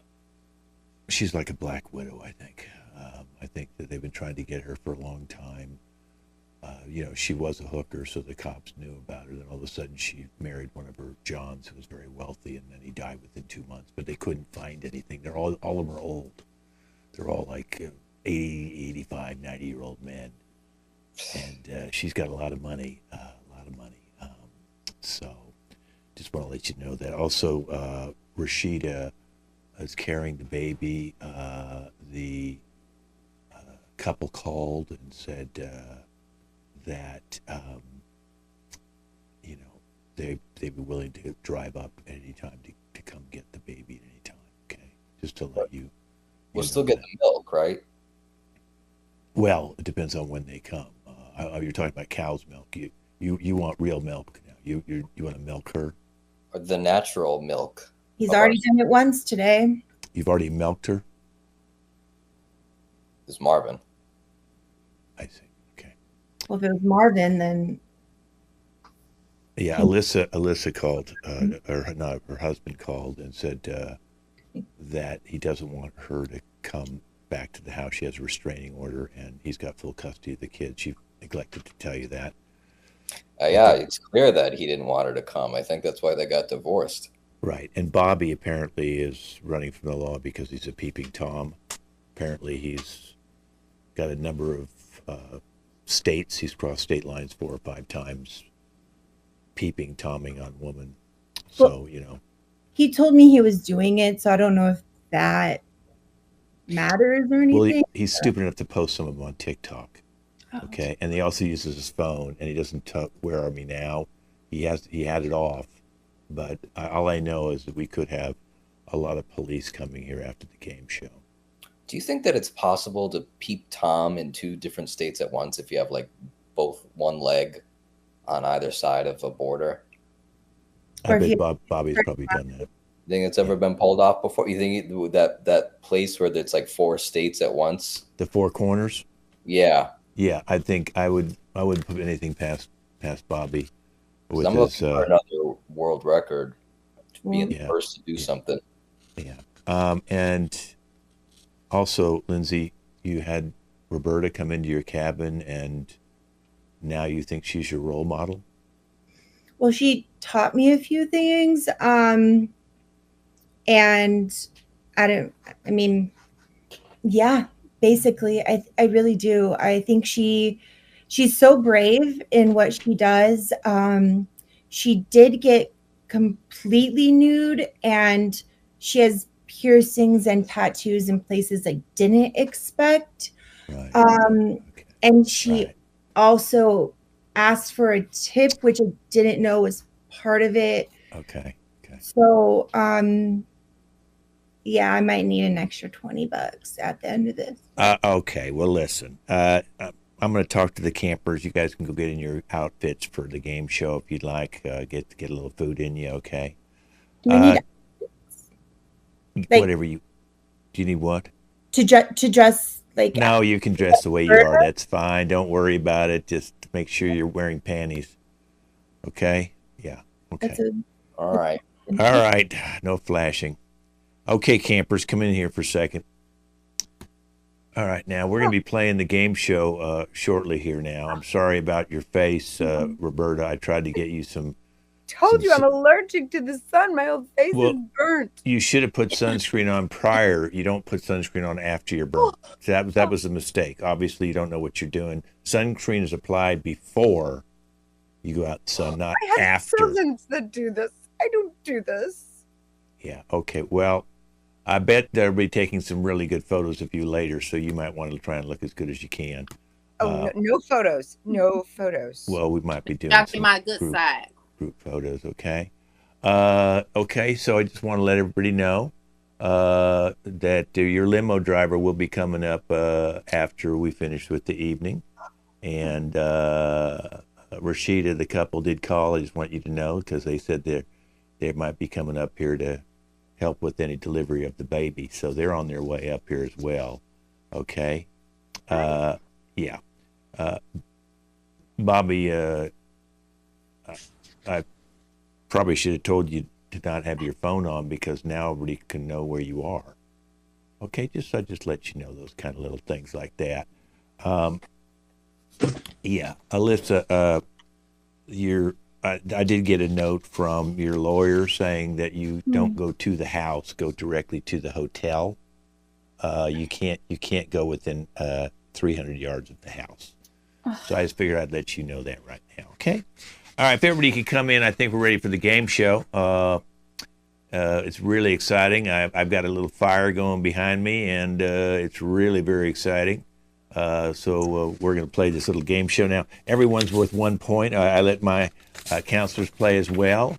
She's like a black widow, I think. I think that they've been trying to get her for a long time. She was a hooker, so the cops knew about her. Then all of a sudden, she married one of her Johns, who was very wealthy, and then he died within 2 months. But they couldn't find anything. They're all of them are old. They're all like 80, 85, 90-year-old men, and she's got a lot of money. So, just want to let you know that. Also, Rashida is carrying the baby. The couple called and said that they'd be willing to drive up at any time to come get the baby at any time. Okay, just to let you. We'll still get the milk, right? Well, it depends on when they come. You're talking about cow's milk. You want real milk now. You want to milk her. Or the natural milk. He's already done it once today. You've already milked her. It's Marvin. I see. Okay. Well, if it was Marvin, then Yeah, Alyssa called. Her husband called and said that he doesn't want her to come back to the house. She has a restraining order, and he's got full custody of the kids. She neglected to tell you that. Yeah, it's clear that he didn't want her to come. I think that's why they got divorced. Right. And Bobby apparently is running from the law because he's a peeping Tom. Apparently he's got a number of states. He's crossed state lines 4 or 5 times, peeping Tomming on woman. So, he told me he was doing it, so I don't know if that matters or anything. Well, he's stupid enough to post some of them on TikTok. Okay. And he also uses his phone, and he doesn't Where Are Me Now? He had it off. But all I know is that we could have a lot of police coming here after the game show. Do you think that it's possible to peep Tom in 2 different states at once if you have like both one leg on either side of a border? I bet Bobby's probably done that. You think it's ever been pulled off before? You think that place where it's like 4 states at once? The 4 corners? Yeah. Yeah, I think I wouldn't put anything past Bobby. With I'm looking for another world record to be the first to do something. Yeah. And also, Lindsay, you had Roberta come into your cabin, and now you think she's your role model? Well, she taught me a few things. And yeah, basically, I really do. I think she she's so brave in what she does. She did get completely nude, and she has piercings and tattoos in places I didn't expect. Right. Okay. And she Right. also asked for a tip, which I didn't know was part of it. Okay. Okay. So, yeah, I might need an extra $20 at the end of this. Okay. Well, listen. I'm going to talk to the campers. You guys can go get in your outfits for the game show if you'd like. Get a little food in you. Okay. Do I need like, whatever you. Do you need what? To dress like? No, you can dress the way you are. That's fine. Don't worry about it. Just make sure you're wearing panties. Okay. Yeah. Okay. All right. All right. No flashing. Okay, campers, come in here for a second. All right, now we're going to be playing the game show shortly here now. I'm sorry about your face, Roberta. I tried to get you some... Told you I'm allergic to the sun. My whole face is burnt. You should have put sunscreen on prior. You don't put sunscreen on after you're burnt. That was a mistake. Obviously, you don't know what you're doing. Sunscreen is applied before you go out in the sun, not after. I have cousins that do this. I don't do this. Yeah, okay. Well, I bet they'll be taking some really good photos of you later, so you might want to try and look as good as you can. No photos. No photos. Well, we might be doing some my good side. Group photos, okay? Okay, so I just want to let everybody know that your limo driver will be coming up after we finish with the evening. And Rashida, the couple, did call. I just want you to know because they said they might be coming up here to help with any delivery of the baby. So they're on their way up here as well. Okay. Yeah. Bobby, I probably should have told you to not have your phone on because now everybody can know where you are. Okay. I just let you know those kind of little things like that. Yeah. Alyssa, I did get a note from your lawyer saying that you don't go to the house, go directly to the hotel. You can't go within 300 yards of the house. So I just figured I'd let you know that right now. Okay. All right. If everybody could come in, I think we're ready for the game show. It's really exciting. I've got a little fire going behind me, and it's really very exciting. So we're going to play this little game show now. Everyone's worth 1 point. I let my counselors play as well.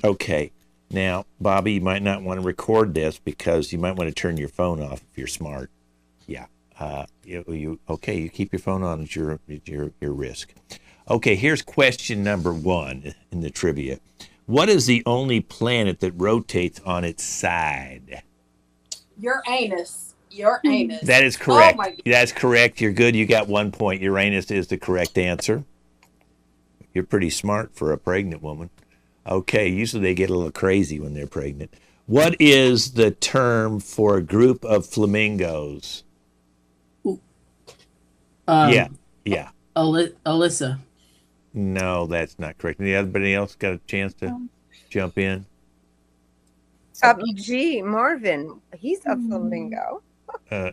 Okay. Now, Bobby, you might not want to record this because you might want to turn your phone off if you're smart. Yeah. You keep your phone on at your risk. Okay, here's question number 1 in the trivia. What is the only planet that rotates on its side? Uranus. Uranus. That is correct. Oh, that's correct. You're good. You got 1 point. Uranus is the correct answer. You're pretty smart for a pregnant woman. Okay, usually they get a little crazy when they're pregnant. What is the term for a group of flamingos? Yeah. Alyssa. No, that's not correct. Anybody else got a chance to jump in? G. Marvin. He's a flamingo.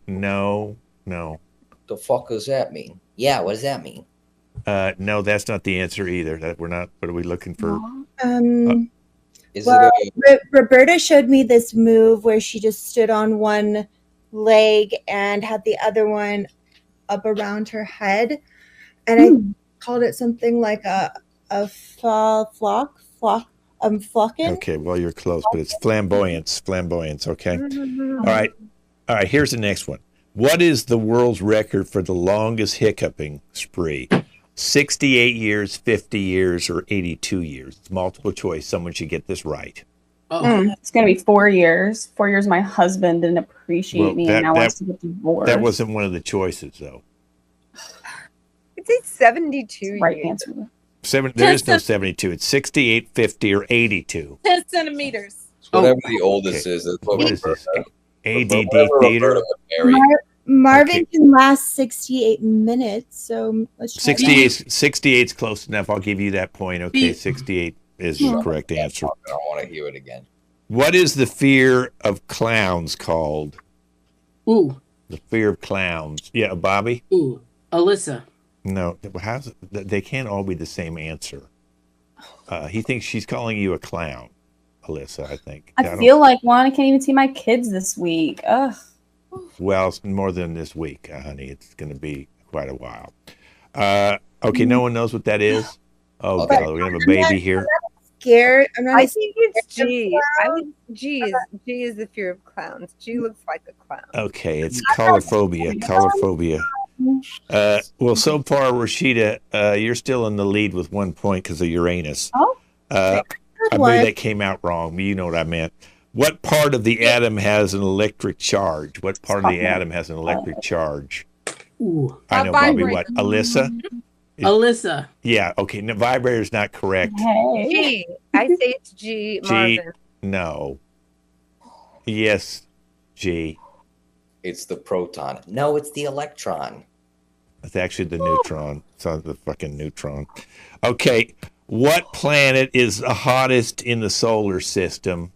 No. The fuck does that mean? Yeah, what does that mean? No, that's not the answer either. That we're not. What are we looking for? Roberta showed me this move where she just stood on one leg and had the other one up around her head, and I called it something like a flocking. Okay, well you're close, but it's flamboyance. Okay. All right. Here's the next one. What is the world's record for the longest hiccuping spree? 68 years, 50 years, or 82 years? It's multiple choice. Someone should get this right. It's going to be 4 years. 4 years my husband didn't appreciate me and now wants to get divorced. That wasn't one of the choices, though. I'd say 72 right years. answer. There is no 72. It's 68, 50, or 82. 10 centimeters. Whatever the oldest is. That's what is this? ADD Whatever theater? Marvin can last 68 minutes, so let's try 68's close enough. I'll give you that point. Okay, 68 is the correct answer. I don't want to hear it again. What is the fear of clowns called? Ooh. The fear of clowns. Yeah, Bobby? Ooh, Alyssa. No, how's it, they can't all be the same answer. He thinks she's calling you a clown, Alyssa, I think. I feel like one. I can't even see my kids this week. Ugh. Well, it's more than this week, honey. It's going to be quite a while. Okay, no one knows what that is? Oh, Okay. God, we're going to have a baby here. Scared. I'm not I as think it's scared of G. clowns. G is the fear of clowns. G looks like a clown. Okay, it's collophobia. Collophobia. Well, so far, Rashida, you're still in the lead with 1 point because of Uranus. Oh, I Good believe one. that came out wrong. You know what I meant. What part of the atom has an electric charge? What part of the atom has an electric charge? Ooh, I know, Bobby. What? Alyssa? Alyssa. Yeah. Okay. No, vibrator's not correct. hey. G. I say it's G. G. Marvin. No. Yes. G. It's the proton. No, it's the electron. It's actually the neutron. It's not the fucking neutron. Okay. What planet is the hottest in the solar system?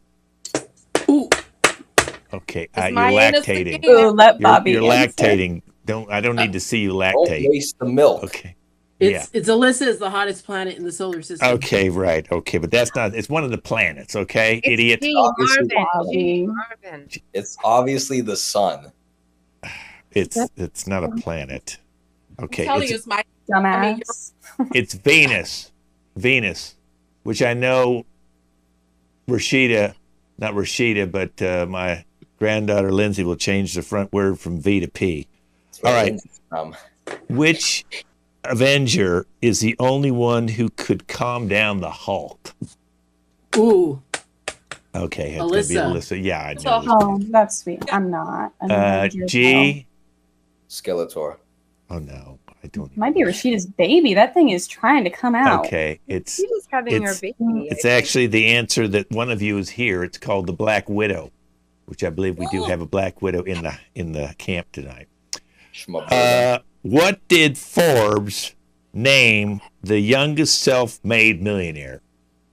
Ooh, Okay. It's You're my anus lactating. again. Ooh, let Bobby You're answer. lactating. I don't need to see you Don't lactate. waste the milk. Okay. Yeah. it's Alyssa is the hottest planet in the solar system. Okay, right. Okay, but that's not. It's one of the planets. Okay, It's idiot. G. Obviously, Marvin. G. Bobby. Marvin. It's obviously the sun. It's not a planet. Okay, I'm telling you, it's it's my. Dumbass. it's Venus. Venus, which I know Rashida, not Rashida, but my granddaughter Lindsay will change the front word from V to P. That's where All right. Lindsay's from. Which Avenger is the only one who could calm down the Hulk? Ooh, Okay, it's gonna be Alyssa. Alyssa. Yeah, I So- know. Oh, that's sweet. I'm not. an Avenger, G. Skeletor. Oh no, I don't. so. Might be Rashida's baby. That thing is trying to come out. Okay, it's She was having her It's- baby. It's actually the answer that one of you is here. It's called the Black Widow, which I believe we do have a Black Widow in the camp tonight. Schmabberda. What did Forbes name the youngest self-made millionaire?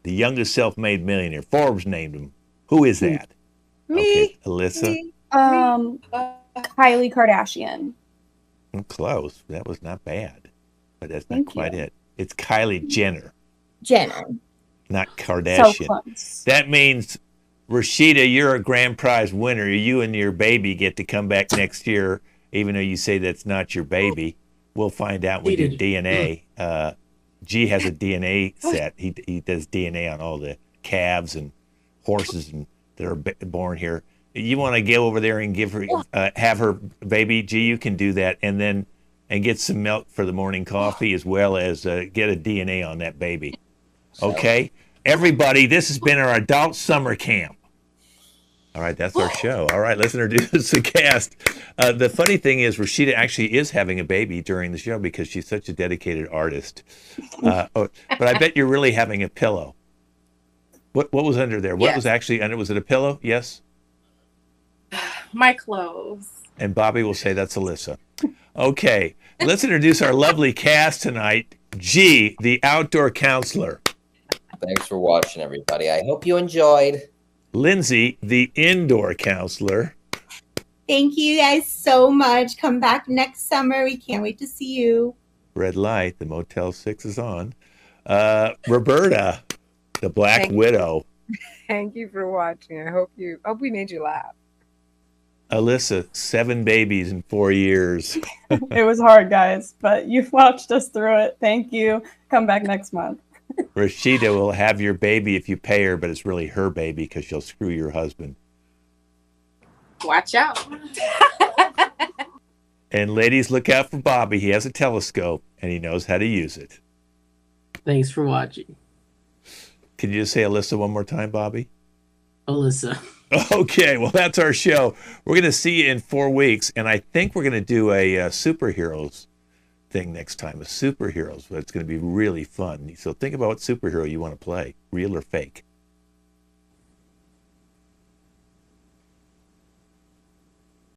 The youngest self-made millionaire. Forbes named him. Who is that? Me. Okay, Alyssa. Me. Kylie Kardashian. Close. That was not bad, but that's not Thank quite you. it. It's Kylie Jenner, Jenner. not So Kardashian. close. That means, Rashida, you're a grand prize winner. You and your baby get to come back next year, even though you say that's not your baby. We'll find out with your Cheated. DNA. G has a DNA set. He does DNA on all the calves and horses that are born here. You want to go over there and give her, have her baby, G, you can do that, and get some milk for the morning coffee, as well as get a DNA on that baby. Okay, everybody, this has been our adult summer camp. All right, that's our show. All right, let's introduce the cast. The funny thing is, Rashida actually is having a baby during the show because she's such a dedicated artist. But I bet you're really having a pillow. What was under there? What Yes. was actually under? Was it a pillow? Yes. My clothes. And Bobby will say that's Alyssa. Okay, let's introduce our lovely cast tonight. G, the outdoor counselor. Thanks for watching, everybody. I hope you enjoyed. Lindsay, the indoor counselor. Thank you guys so much. Come back next summer. We can't wait to see you. Red light, the Motel 6 is on. Roberta, the Black Thank you. Widow. Thank you for watching. I hope we made you laugh. Alyssa, 7 babies in 4 years. It was hard, guys, but you've watched us through it. Thank you. Come back next month. Rashida will have your baby if you pay her, but it's really her baby because she'll screw your husband. Watch out. And ladies, look out for Bobby. He has a telescope and he knows how to use it. thanks for watching. Can you just say Alyssa one more time, Bobby? Alyssa. Okay, well, that's our show. We're going to see you in 4 weeks, and I think we're going to do a superheroes thing next time, a superheroes. It's going to be really fun. So think about what superhero you want to play, real or fake.